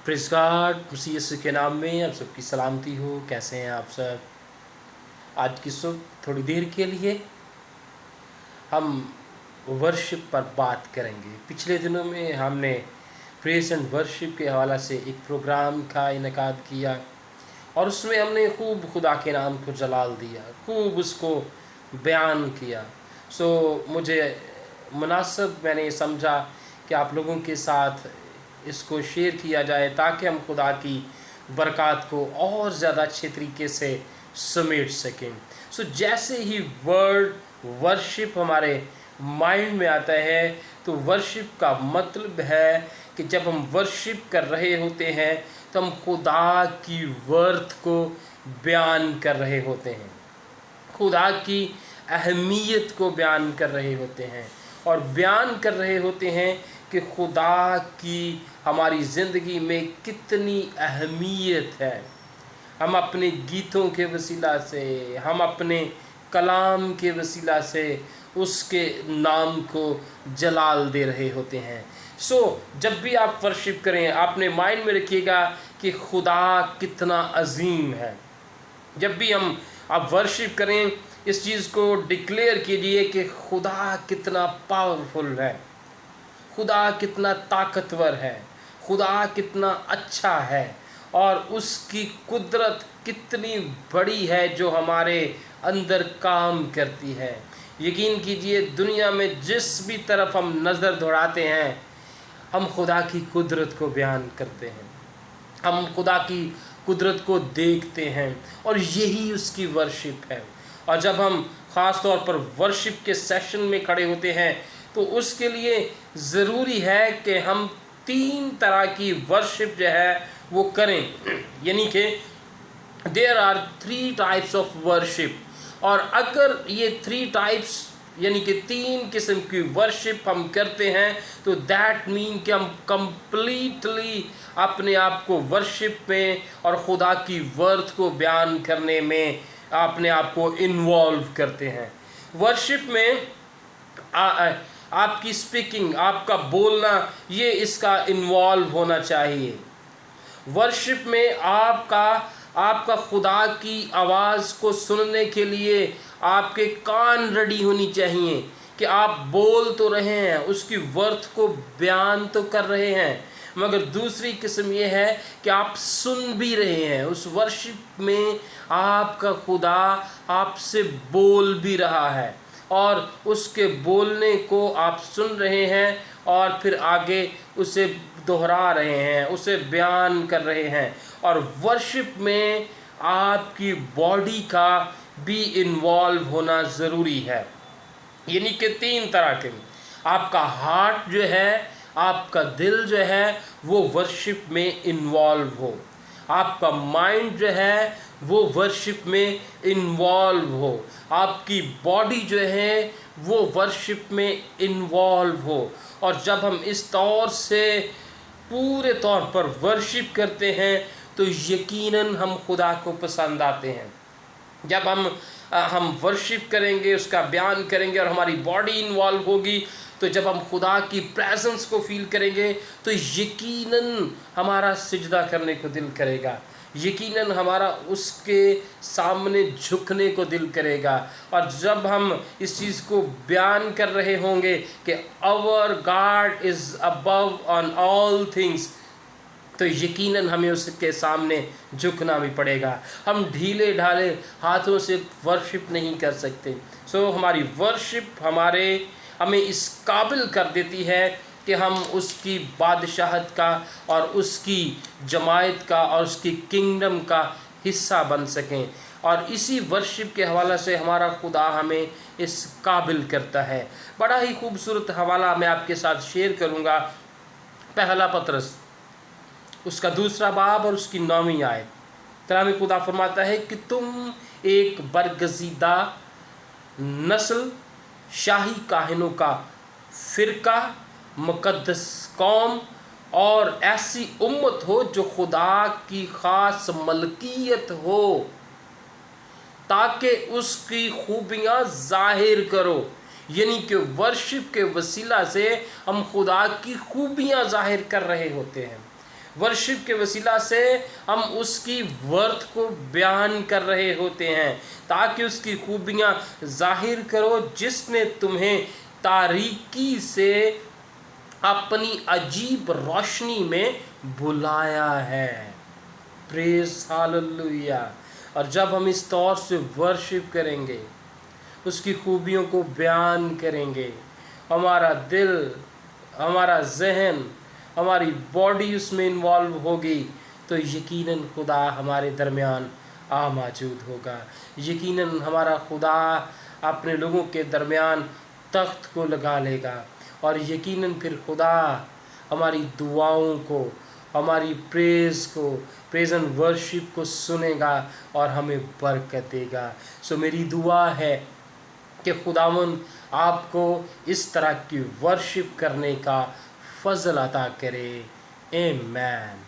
Praise God, मसीह यीशु के नाम में आप सबकी सलामती हो। कैसे हैं आप सब? आज की सुबह थोड़ी देर के लिए हम वर्शिप पर बात करेंगे। पिछले दिनों में हमने प्रेज़ एंड वर्शिप के हवाले से एक प्रोग्राम का इनेकाद किया और उसमें हमने खूब खुदा के नाम को जलाल दिया, खूब उसको बयान किया। मुझे मुनासिब मैंने समझा कि आप लोगों के साथ इसको शेयर किया जाए ताकि हम खुदा की बरक़ात को और ज़्यादा अच्छे तरीके से समेट सकें। जैसे ही वर्ड वर्शिप हमारे माइंड में आता है तो वर्शिप का मतलब है कि जब हम वर्शिप कर रहे होते हैं तो हम खुदा की वर्थ को बयान कर रहे होते हैं, खुदा की अहमियत को बयान कर रहे होते हैं और बयान कर रहे होते हैं कि खुदा की हमारी ज़िंदगी में कितनी अहमियत है। हम अपने गीतों के वसीला से, हम अपने कलाम के वसीला से उसके नाम को जलाल दे रहे होते हैं। जब भी आप वर्शिप करें, आपने माइंड में रखिएगा कि खुदा कितना अजीम है। जब भी आप वर्शिप करें, इस चीज़ को डिक्लेयर कीजिए कि खुदा कितना पावरफुल है, खुदा कितना ताकतवर है, खुदा कितना अच्छा है और उसकी कुदरत कितनी बड़ी है जो हमारे अंदर काम करती है। यकीन कीजिए, दुनिया में जिस भी तरफ हम नज़र दौड़ाते हैं, हम खुदा की कुदरत को बयान करते हैं, हम खुदा की कुदरत को देखते हैं और यही उसकी वर्शिप है। और जब हम ख़ास तौर पर वर्शिप के सेशन में खड़े होते हैं तो उसके लिए ज़रूरी है कि हम 3 तरह की वर्शिप जो है वो करें। यानी कि there are 3 types of worship, और अगर ये 3 टाइप्स यानी कि 3 किस्म की वर्शिप हम करते हैं तो दैट मीन कि हम कंप्लीटली अपने आप को वर्शिप में और खुदा की वर्थ को बयान करने में अपने आप को इन्वॉल्व करते हैं। वर्शिप में आपकी स्पीकिंग, आपका बोलना, ये इसका इन्वॉल्व होना चाहिए। वर्शिप में आपका खुदा की आवाज़ को सुनने के लिए आपके कान रेडी होनी चाहिए कि आप बोल तो रहे हैं, उसकी वर्थ को बयान तो कर रहे हैं, मगर दूसरी किस्म ये है कि आप सुन भी रहे हैं। उस वर्शिप में आपका खुदा आपसे बोल भी रहा है और उसके बोलने को आप सुन रहे हैं और फिर आगे उसे दोहरा रहे हैं, उसे बयान कर रहे हैं। और वर्शिप में आपकी बॉडी का भी इन्वॉल्व होना ज़रूरी है। यानी कि 3 तरह के, आपका हार्ट जो है, आपका दिल जो है वो वर्शिप में इन्वॉल्व हो, आपका माइंड जो है वो वर्शिप में इन्वॉल्व हो, आपकी बॉडी जो है वो वर्शिप में इन्वॉल्व हो। और जब हम इस तौर से पूरे तौर पर वर्शिप करते हैं तो यकीनन हम खुदा को पसंद आते हैं। जब हम वर्शिप करेंगे, उसका बयान करेंगे और हमारी बॉडी इन्वॉल्व होगी, तो जब हम खुदा की प्रेजेंस को फील करेंगे तो यकीनन हमारा सिजदा करने को दिल करेगा, यकीनन हमारा उसके सामने झुकने को दिल करेगा। और जब हम इस चीज़ को बयान कर रहे होंगे कि our God is above on all things, तो यकीनन हमें उसके सामने झुकना भी पड़ेगा। हम ढीले ढाले हाथों से वर्शिप नहीं कर सकते। हमारी वर्शिप हमें इस काबिल कर देती है कि हम उसकी बादशाहत का और उसकी जमायत का और उसकी किंगडम का हिस्सा बन सकें। और इसी वर्शिप के हवाले से हमारा खुदा हमें इस काबिल करता है। बड़ा ही खूबसूरत हवाला मैं आपके साथ शेयर करूँगा। पहला पतरस उसका 2 बाब और उसकी 9वीं आयत। कलाम खुदा फरमाता है कि तुम एक बरगज़ीदा नस्ल, शाही काहिनों का फ़िरका, मुक़द्दस कौम और ऐसी उम्मत हो जो खुदा की ख़ास मलकियत हो, ताकि उसकी खूबियाँ ज़ाहिर करो। यानी कि वर्शिप के वसीला से हम खुदा की खूबियाँ ज़ाहिर कर रहे होते हैं। ورشپ کے وسیلہ سے ہم اس کی ورتھ کو بیان کر رہے ہوتے ہیں، تاکہ اس کی خوبیاں ظاہر کرو جس نے تمہیں تاریکی سے اپنی عجیب روشنی میں بلایا ہے۔ پریز ہاللویا۔ اور جب ہم اس طور سے ورشپ کریں گے، اس کی خوبیوں کو بیان کریں گے، ہمارا دل، ہمارا ذہن، ہماری باڈی اس میں انوالو ہوگی، تو یقیناً خدا ہمارے درمیان موجود ہوگا۔ یقیناً ہمارا خدا اپنے لوگوں کے درمیان تخت کو لگا لے گا، اور یقیناً پھر خدا ہماری دعاؤں کو، ہماری پریز اینڈ ورشپ کو سنے گا اور ہمیں برکت دے گا۔ سو میری دعا ہے کہ خداوند آپ کو اس طرح کی ورشپ کرنے کا فضل عطا کرے۔ آمین۔